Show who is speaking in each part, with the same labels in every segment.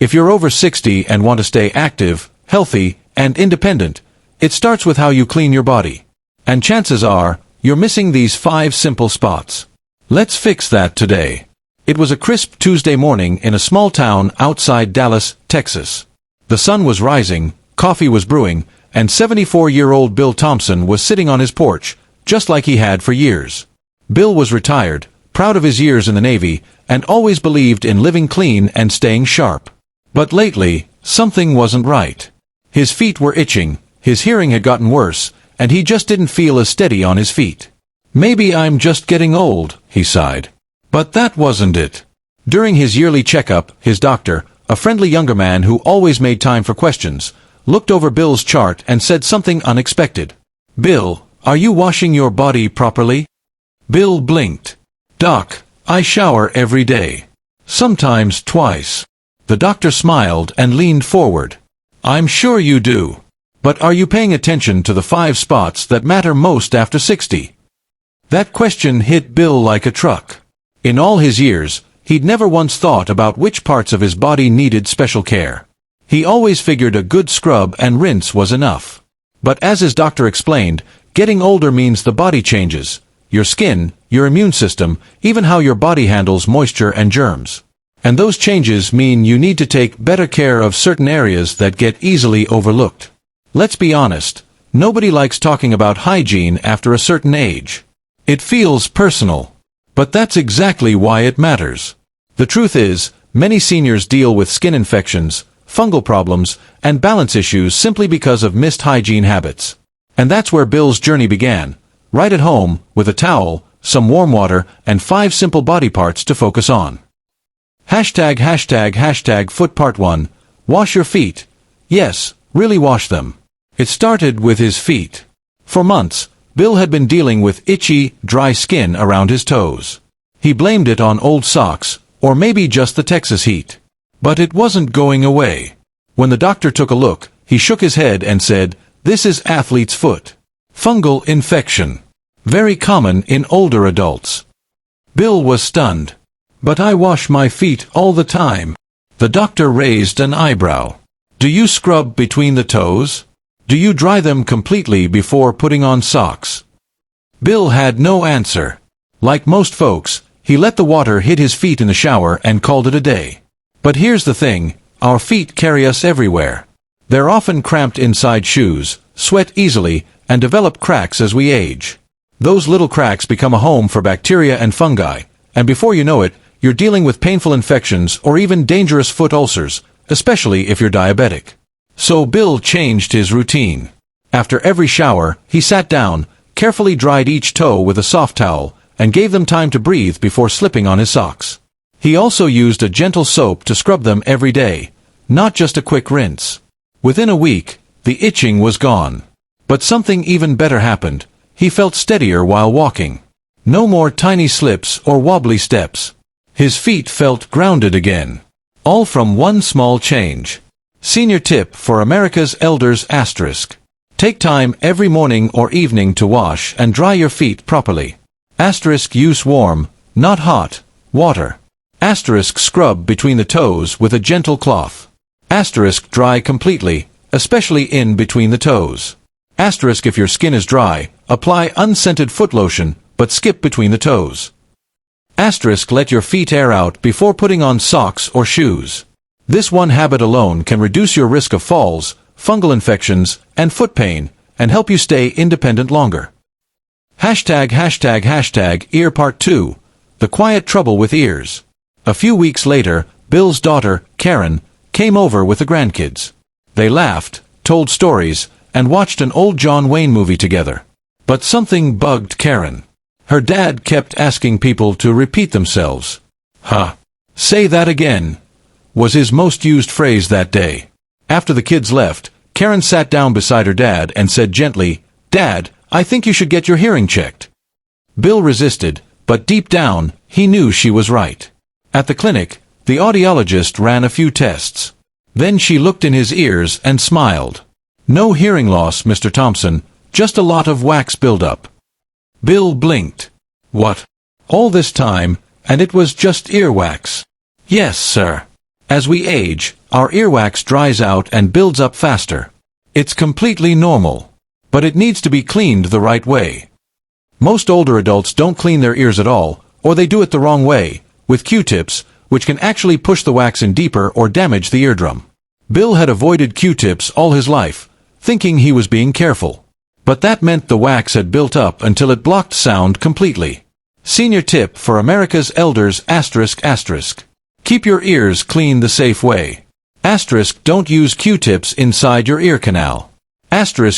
Speaker 1: If you're over 60 and want to stay active, healthy, and independent, it starts with how you clean your body. And chances are, you're missing these 5 simple spots. Let's fix that today. It was a crisp Tuesday morning in a small town outside Dallas, Texas. The sun was rising, coffee was brewing, and 74-year-old Bill Thompson was sitting on his porch, just like he had for years. Bill was retired, proud of his years in the Navy, and always believed in living clean and staying sharp. But lately, something wasn't right. His feet were itching, his hearing had gotten worse, and he just didn't feel as steady on his feet. "Maybe I'm just getting old," he sighed. But that wasn't it. During his yearly checkup, his doctor, a friendly younger man who always made time for questions, looked over Bill's chart and said something unexpected. "Bill, are you washing your body properly?" Bill blinked. "Doc, I shower every day. Sometimes twice." The doctor smiled and leaned forward. "I'm sure you do. But are you paying attention to the 5 spots that matter most after 60? That question hit Bill like a truck. In all his years, he'd never once thought about which parts of his body needed special care. He always figured a good scrub and rinse was enough. But as his doctor explained, getting older means the body changes. Your skin, your immune system, even how your body handles moisture and germs. And those changes mean you need to take better care of certain areas that get easily overlooked. Let's be honest, nobody likes talking about hygiene after a certain age. It feels personal. But that's exactly why it matters. The truth is, many seniors deal with skin infections, fungal problems, and balance issues simply because of missed hygiene habits. And that's where Bill's journey began, right at home, with a towel, some warm water, and 5 simple body parts to focus on. ###foot part 1. Wash your feet. Yes, really wash them. It started with his feet. For months, Bill had been dealing with itchy, dry skin around his toes. He blamed it on old socks, or maybe just the Texas heat. But it wasn't going away. When the doctor took a look, he shook his head and said, "This is athlete's foot. Fungal infection. Very common in older adults." Bill was stunned. "But I wash my feet all the time." The doctor raised an eyebrow. "Do you scrub between the toes? Do you dry them completely before putting on socks?" Bill had no answer. Like most folks, he let the water hit his feet in the shower and called it a day. But here's the thing, our feet carry us everywhere. They're often cramped inside shoes, sweat easily, and develop cracks as we age. Those little cracks become a home for bacteria and fungi, and before you know it, you're dealing with painful infections or even dangerous foot ulcers, especially if you're diabetic. So Bill changed his routine. After every shower, he sat down, carefully dried each toe with a soft towel, and gave them time to breathe before slipping on his socks. He also used a gentle soap to scrub them every day, not just a quick rinse. Within a week, the itching was gone. But something even better happened. He felt steadier while walking. No more tiny slips or wobbly steps. His feet felt grounded again. All from one small change. Senior tip for America's elders *. Take time every morning or evening to wash and dry your feet properly. * Use warm, not hot, water. * Scrub between the toes with a gentle cloth. * Dry completely, especially in between the toes. * If your skin is dry, apply unscented foot lotion, but skip between the toes. * Let your feet air out before putting on socks or shoes. This one habit alone can reduce your risk of falls, fungal infections, and foot pain, and help you stay independent longer. ###ear part 2. The quiet trouble with ears. A few weeks later, Bill's daughter, Karen, came over with the grandkids. They laughed, told stories, and watched an old John Wayne movie together. But something bugged Karen. Her dad kept asking people to repeat themselves. "Huh. Say that again," was his most used phrase that day. After the kids left, Karen sat down beside her dad and said gently, "Dad, I think you should get your hearing checked." Bill resisted, but deep down, he knew she was right. At the clinic, the audiologist ran a few tests. Then she looked in his ears and smiled. "No hearing loss, Mr. Thompson, just a lot of wax buildup." Bill blinked. "What? All this time, and it was just earwax?" "Yes, sir. As we age, our earwax dries out and builds up faster. It's completely normal. But it needs to be cleaned the right way. Most older adults don't clean their ears at all, or they do it the wrong way, with Q-tips, which can actually push the wax in deeper or damage the eardrum. Bill had avoided Q-tips all his life, thinking he was being careful. But that meant the wax had built up until it blocked sound completely. Senior tip for America's elders ***. Keep your ears clean the safe way. Don't use Q-tips inside your ear canal.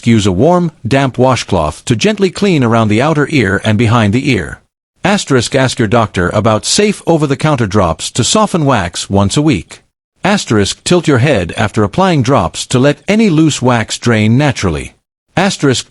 Speaker 1: Use a warm, damp washcloth to gently clean around the outer ear and behind the ear. Ask your doctor about safe over-the-counter drops to soften wax once a week. Tilt your head after applying drops to let any loose wax drain naturally.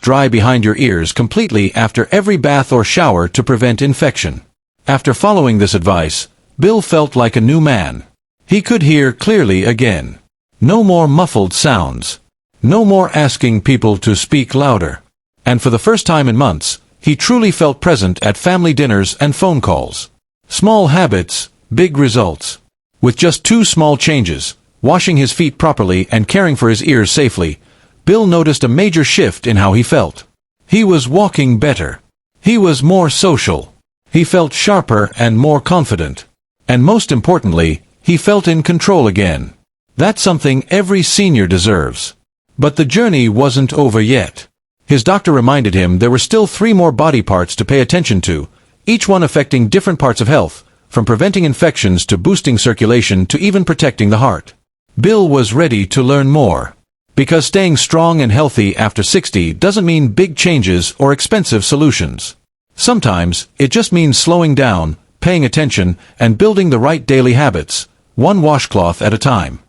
Speaker 1: Dry behind your ears completely after every bath or shower to prevent infection. After following this advice, Bill felt like a new man. He could hear clearly again. No more muffled sounds. No more asking people to speak louder. And for the first time in months, he truly felt present at family dinners and phone calls. Small habits, big results. With just 2 small changes, washing his feet properly and caring for his ears safely, Bill noticed a major shift in how he felt. He was walking better. He was more social. He felt sharper and more confident. And most importantly, he felt in control again. That's something every senior deserves. But the journey wasn't over yet. His doctor reminded him there were still 3 more body parts to pay attention to, each one affecting different parts of health, from preventing infections to boosting circulation to even protecting the heart. Bill was ready to learn more. Because staying strong and healthy after 60 doesn't mean big changes or expensive solutions. Sometimes, it just means slowing down, paying attention, and building the right daily habits, one washcloth at a time.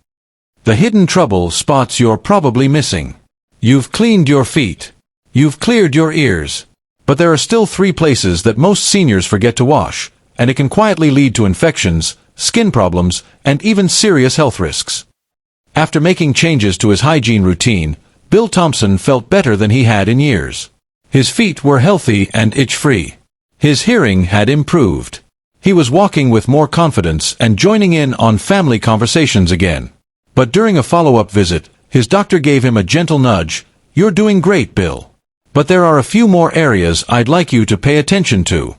Speaker 1: The hidden trouble spots you're probably missing. You've cleaned your feet. You've cleared your ears. But there are still 3 places that most seniors forget to wash, and it can quietly lead to infections, skin problems, and even serious health risks. After making changes to his hygiene routine, Bill Thompson felt better than he had in years. His feet were healthy and itch-free. His hearing had improved. He was walking with more confidence and joining in on family conversations again. But during a follow-up visit, his doctor gave him a gentle nudge. "You're doing great, Bill. But there are a few more areas I'd like you to pay attention to."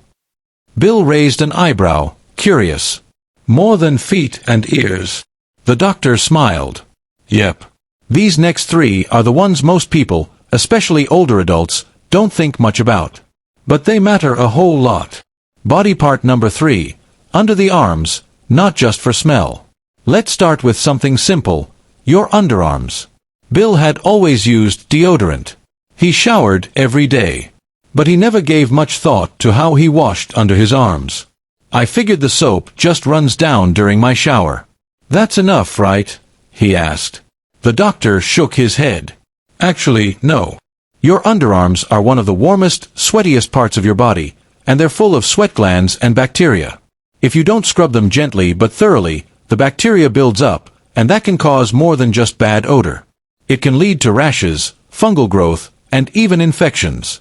Speaker 1: Bill raised an eyebrow, curious. "More than feet and ears?" The doctor smiled. "Yep. These next 3 are the ones most people, especially older adults, don't think much about. But they matter a whole lot. Body part number 3, under the arms, not just for smell. Let's start with something simple, your underarms." Bill had always used deodorant. He showered every day. But he never gave much thought to how he washed under his arms. "I figured the soap just runs down during my shower." "That's enough, right?" he asked. The doctor shook his head. "Actually, no. Your underarms are one of the warmest, sweatiest parts of your body, and they're full of sweat glands and bacteria. If you don't scrub them gently but thoroughly, the bacteria builds up, and that can cause more than just bad odor. It can lead to rashes, fungal growth, and even infections.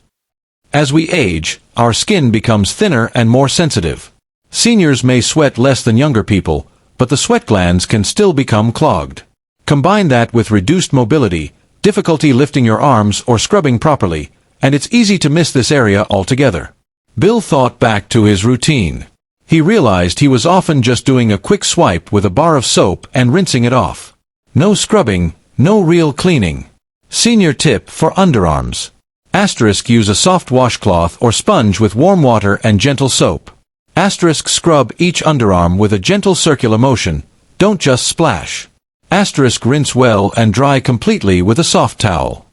Speaker 1: As we age, our skin becomes thinner and more sensitive. Seniors may sweat less than younger people, but the sweat glands can still become clogged. Combine that with reduced mobility, difficulty lifting your arms or scrubbing properly, and it's easy to miss this area altogether. Bill thought back to his routine. He realized he was often just doing a quick swipe with a bar of soap and rinsing it off. No scrubbing, no real cleaning. Senior tip for underarms. Use a soft washcloth or sponge with warm water and gentle soap. Scrub each underarm with a gentle circular motion, don't just splash. Rinse well and dry completely with a soft towel.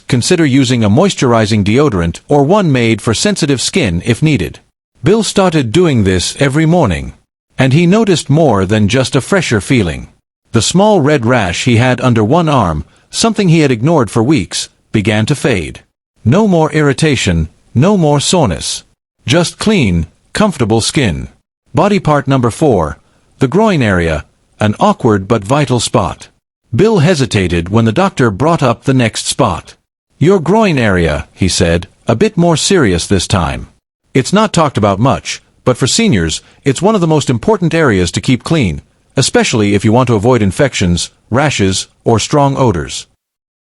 Speaker 1: Consider using a moisturizing deodorant or one made for sensitive skin if needed. Bill started doing this every morning. And he noticed more than just a fresher feeling. The small red rash he had under one arm, something he had ignored for weeks, began to fade. No more irritation, no more soreness. Just clean, comfortable skin. Body part number 4, the groin area, an awkward but vital spot. Bill hesitated when the doctor brought up the next spot. "Your groin area," he said, a bit more serious this time. "It's not talked about much, but for seniors, it's one of the most important areas to keep clean, especially if you want to avoid infections, rashes, or strong odors.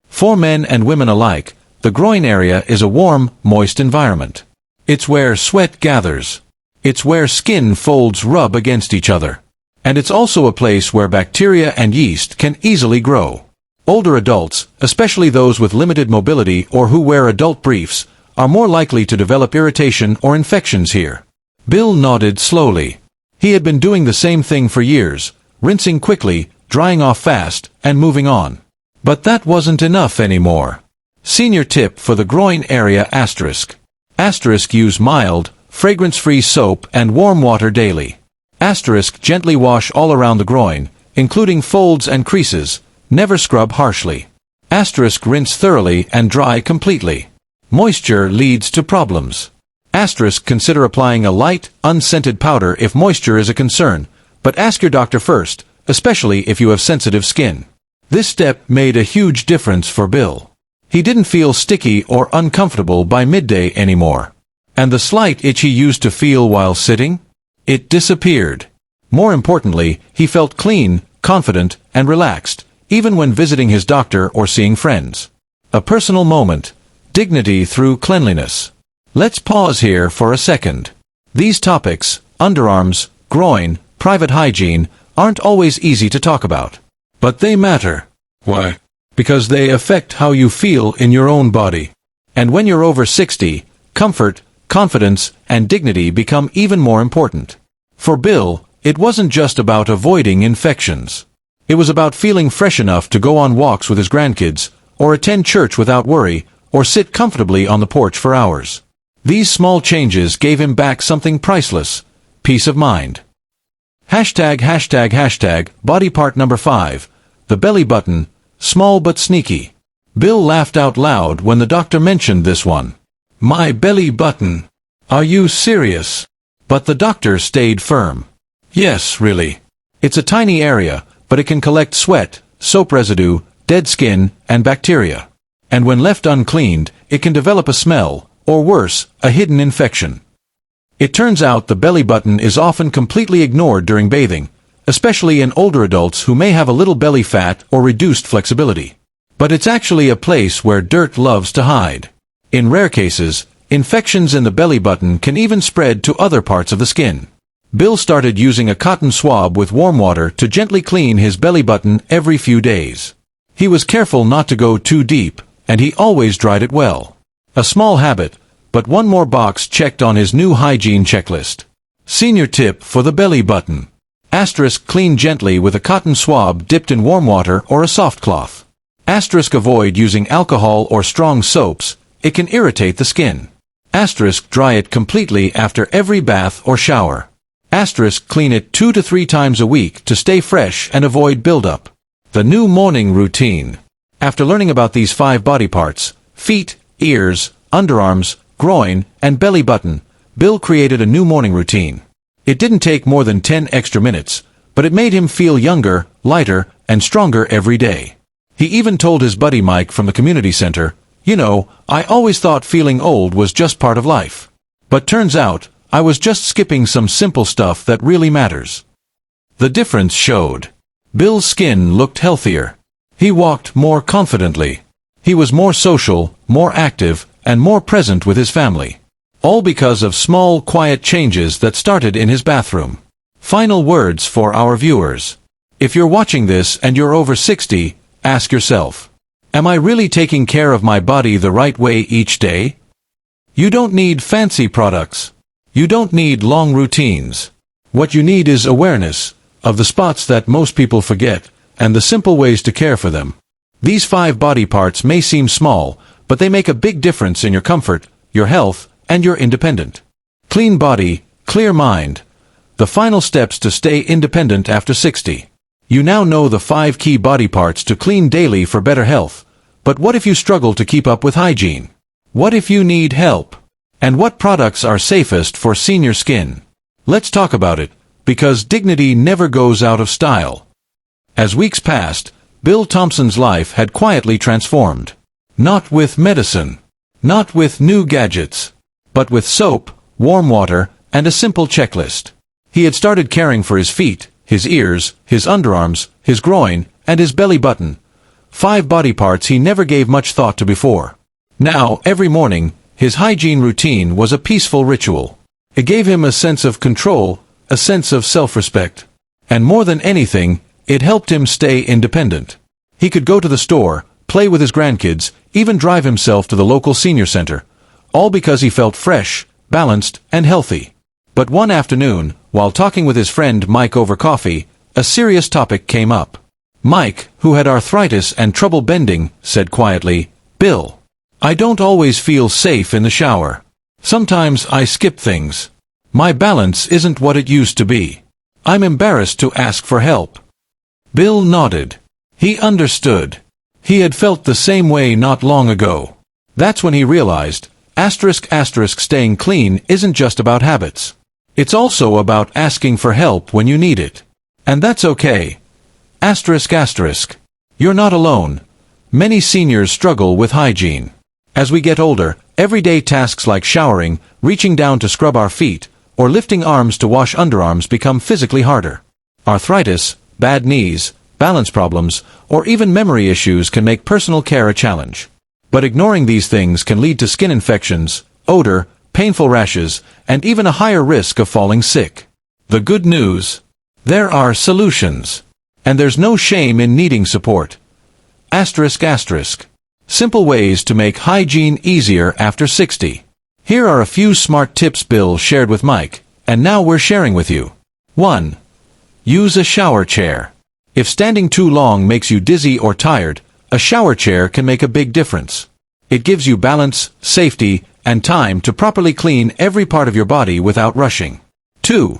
Speaker 1: For men and women alike, the groin area is a warm, moist environment. It's where sweat gathers. It's where skin folds rub against each other. And it's also a place where bacteria and yeast can easily grow. Older adults, especially those with limited mobility or who wear adult briefs, are more likely to develop irritation or infections here. Bill nodded slowly. He had been doing the same thing for years, rinsing quickly, drying off fast, and moving on. But that wasn't enough anymore. Senior tip for the groin area asterisk. Asterisk: use mild, fragrance-free soap and warm water daily. Asterisk: gently wash all around the groin, including folds and creases. Never scrub harshly. Asterisk: rinse thoroughly and dry completely. Moisture leads to problems. Asterisk: consider applying a light, unscented powder if moisture is a concern, but ask your doctor first, especially if you have sensitive skin. This step made a huge difference for Bill. He didn't feel sticky or uncomfortable by midday anymore. And the slight itch he used to feel while sitting? It disappeared. More importantly, he felt clean, confident, and relaxed, even when visiting his doctor or seeing friends. A personal moment. Dignity through cleanliness. Let's pause here for a second. These topics, underarms, groin, private hygiene, aren't always easy to talk about. But they matter. Why? Because they affect how you feel in your own body. And when you're over 60, comfort, confidence, and dignity become even more important. For Bill, it wasn't just about avoiding infections. It was about feeling fresh enough to go on walks with his grandkids, or attend church without worry, or sit comfortably on the porch for hours. These small changes gave him back something priceless: peace of mind. ####, body part number 5, the belly button, small but sneaky. Bill laughed out loud when the doctor mentioned this one. My belly button. Are you serious? But the doctor stayed firm. Yes, really. It's a tiny area, but it can collect sweat, soap residue, dead skin, and bacteria. And when left uncleaned, it can develop a smell, or worse, a hidden infection. It turns out the belly button is often completely ignored during bathing, especially in older adults who may have a little belly fat or reduced flexibility. But it's actually a place where dirt loves to hide. In rare cases, infections in the belly button can even spread to other parts of the skin. Bill started using a cotton swab with warm water to gently clean his belly button every few days. He was careful not to go too deep, and he always dried it well. A small habit, but one more box checked on his new hygiene checklist. Senior tip for the belly button. Asterisk: clean gently with a cotton swab dipped in warm water or a soft cloth. Asterisk: avoid using alcohol or strong soaps, it can irritate the skin. Asterisk: dry it completely after every bath or shower. Asterisk: clean it 2 to 3 times a week to stay fresh and avoid buildup. The new morning routine. After learning about these 5 body parts, feet, ears, underarms, groin, and belly button, Bill created a new morning routine. It didn't take more than 10 extra minutes, but it made him feel younger, lighter, and stronger every day. He even told his buddy Mike from the community center, "You know, I always thought feeling old was just part of life. But turns out, I was just skipping some simple stuff that really matters." The difference showed. Bill's skin looked healthier. He walked more confidently. He was more social, more active, and more present with his family. All because of small, quiet changes that started in his bathroom. Final words for our viewers. If you're watching this and you're over 60, ask yourself, am I really taking care of my body the right way each day? You don't need fancy products. You don't need long routines. What you need is awareness of the spots that most people forget and the simple ways to care for them. These 5 body parts may seem small, but they make a big difference in your comfort, your health, and your independence. Clean body, clear mind. The final steps to stay independent after 60. You now know the 5 key body parts to clean daily for better health. But what if you struggle to keep up with hygiene? What if you need help? And what products are safest for senior skin? Let's talk about it, because dignity never goes out of style. As weeks passed, Bill Thompson's life had quietly transformed. Not with medicine. Not with new gadgets. But with soap, warm water, and a simple checklist. He had started caring for his feet, his ears, his underarms, his groin, and his belly button. 5 body parts he never gave much thought to before. Now, every morning, his hygiene routine was a peaceful ritual. It gave him a sense of control, a sense of self-respect. And more than anything, it helped him stay independent. He could go to the store, play with his grandkids, even drive himself to the local senior center, all because he felt fresh, balanced, and healthy. But one afternoon, while talking with his friend Mike over coffee, a serious topic came up. Mike, who had arthritis and trouble bending, said quietly, "Bill, I don't always feel safe in the shower. Sometimes I skip things. My balance isn't what it used to be. I'm embarrassed to ask for help." Bill nodded. He understood. He had felt the same way not long ago. That's when he realized, staying clean isn't just about habits. It's also about asking for help when you need it. And that's okay. You're not alone. Many seniors struggle with hygiene. As we get older, everyday tasks like showering, reaching down to scrub our feet, or lifting arms to wash underarms become physically harder. Arthritis, bad knees, balance problems, or even memory issues can make personal care a challenge. But ignoring these things can lead to skin infections, odor, painful rashes, and even a higher risk of falling sick. The good news? There are solutions. And there's no shame in needing support. Simple ways to make hygiene easier after 60. Here are a few smart tips Bill shared with Mike, and now we're sharing with you. 1. Use a shower chair. If standing too long makes you dizzy or tired, a shower chair can make a big difference. It gives you balance, safety, and time to properly clean every part of your body without rushing. 2.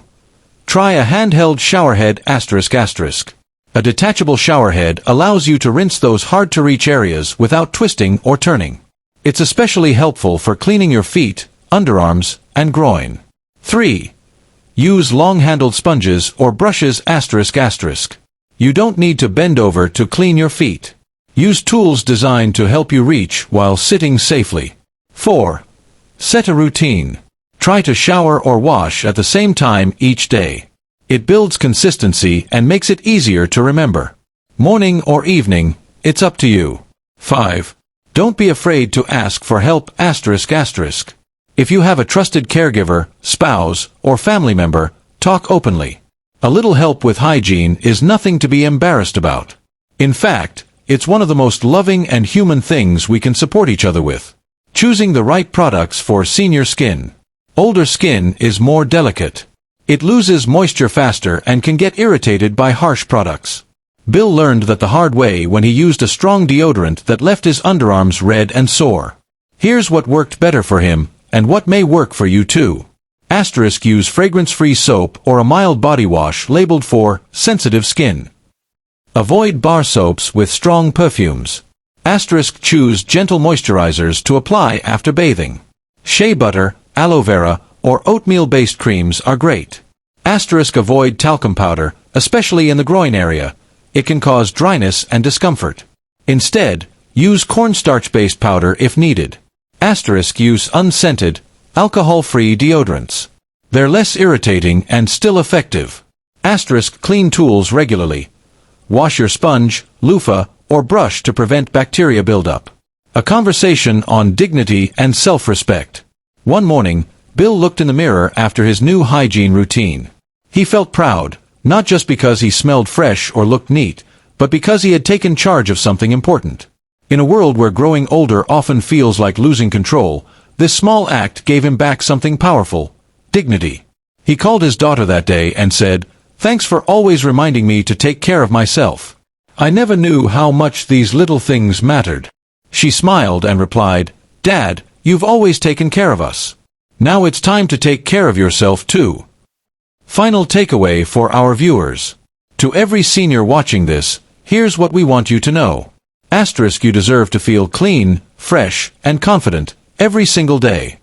Speaker 1: Try a handheld showerhead ***. A detachable showerhead allows you to rinse those hard-to-reach areas without twisting or turning. It's especially helpful for cleaning your feet, underarms, and groin. 3. Use long-handled sponges or brushes ***. You don't need to bend over to clean your feet. Use tools designed to help you reach while sitting safely. 4. Set a routine. Try to shower or wash at the same time each day. It builds consistency and makes it easier to remember. Morning or evening, it's up to you. 5. Don't be afraid to ask for help ***. If you have a trusted caregiver, spouse, or family member, talk openly. A little help with hygiene is nothing to be embarrassed about. In fact, it's one of the most loving and human things we can support each other with. Choosing the right products for senior skin. Older skin is more delicate. It loses moisture faster and can get irritated by harsh products. Bill learned that the hard way when he used a strong deodorant that left his underarms red and sore. Here's what worked better for him, and what may work for you too. Use fragrance-free soap or a mild body wash labeled for sensitive skin. Avoid bar soaps with strong perfumes. Choose gentle moisturizers to apply after bathing. Shea butter, aloe vera, or oatmeal-based creams are great. Avoid talcum powder, especially in the groin area. It can cause dryness and discomfort. Instead, use cornstarch-based powder if needed. Use unscented, alcohol-free deodorants. They're less irritating and still effective. Clean tools regularly. Wash your sponge, loofah, or brush to prevent bacteria buildup. A conversation on dignity and self-respect. One morning, Bill looked in the mirror after his new hygiene routine. He felt proud, not just because he smelled fresh or looked neat, but because he had taken charge of something important. In a world where growing older often feels like losing control, this small act gave him back something powerful: dignity. He called his daughter that day and said, "Thanks for always reminding me to take care of myself. I never knew how much these little things mattered." She smiled and replied, "Dad, you've always taken care of us. Now it's time to take care of yourself too." Final takeaway for our viewers. To every senior watching this, here's what we want you to know. You deserve to feel clean, fresh, and confident every single day.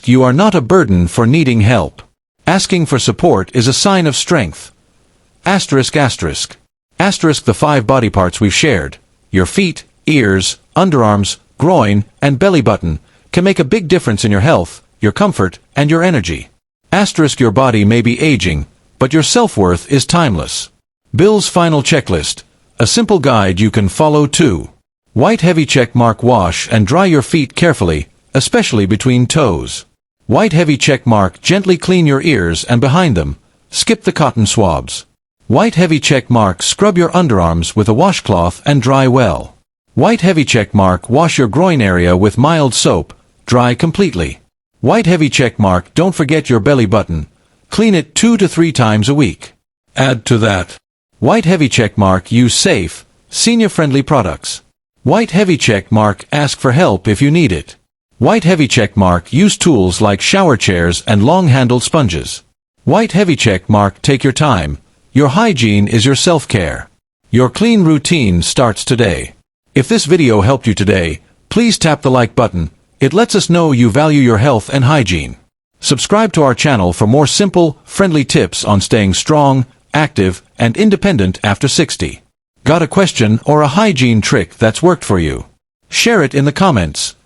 Speaker 1: You are not a burden for needing help. Asking for support is a sign of strength. The 5 body parts we've shared, your feet, ears, underarms, groin, and belly button, can make a big difference in your health, your comfort, and your energy. Your body may be aging, but your self-worth is timeless. Bill's final checklist, a simple guide you can follow too. White heavy check mark: wash and dry your feet carefully, especially between toes. White heavy check mark: gently clean your ears and behind them. Skip the cotton swabs. White heavy check mark: scrub your underarms with a washcloth and dry well. White heavy check mark: wash your groin area with mild soap, dry completely. White heavy check mark: don't forget your belly button. Clean it 2 to 3 times a week. Add to that. White heavy check mark: use safe, senior-friendly products. White heavy check mark: ask for help if you need it. White heavy check mark: use tools like shower chairs and long-handled sponges. White heavy check mark: take your time. Your hygiene is your self-care. Your clean routine starts today. If this video helped you today, please tap the like button. It lets us know you value your health and hygiene. Subscribe to our channel for more simple, friendly tips on staying strong, active, and independent after 60. Got a question or a hygiene trick that's worked for you? Share it in the comments.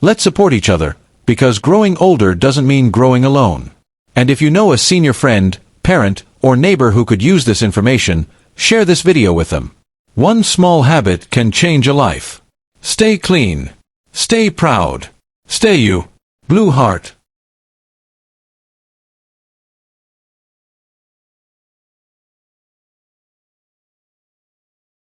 Speaker 1: Let's support each other, because growing older doesn't mean growing alone. And if you know a senior friend, parent, or neighbor who could use this information, share this video with them. One small habit can change a life. Stay clean. Stay proud. Stay you. Blue Heart.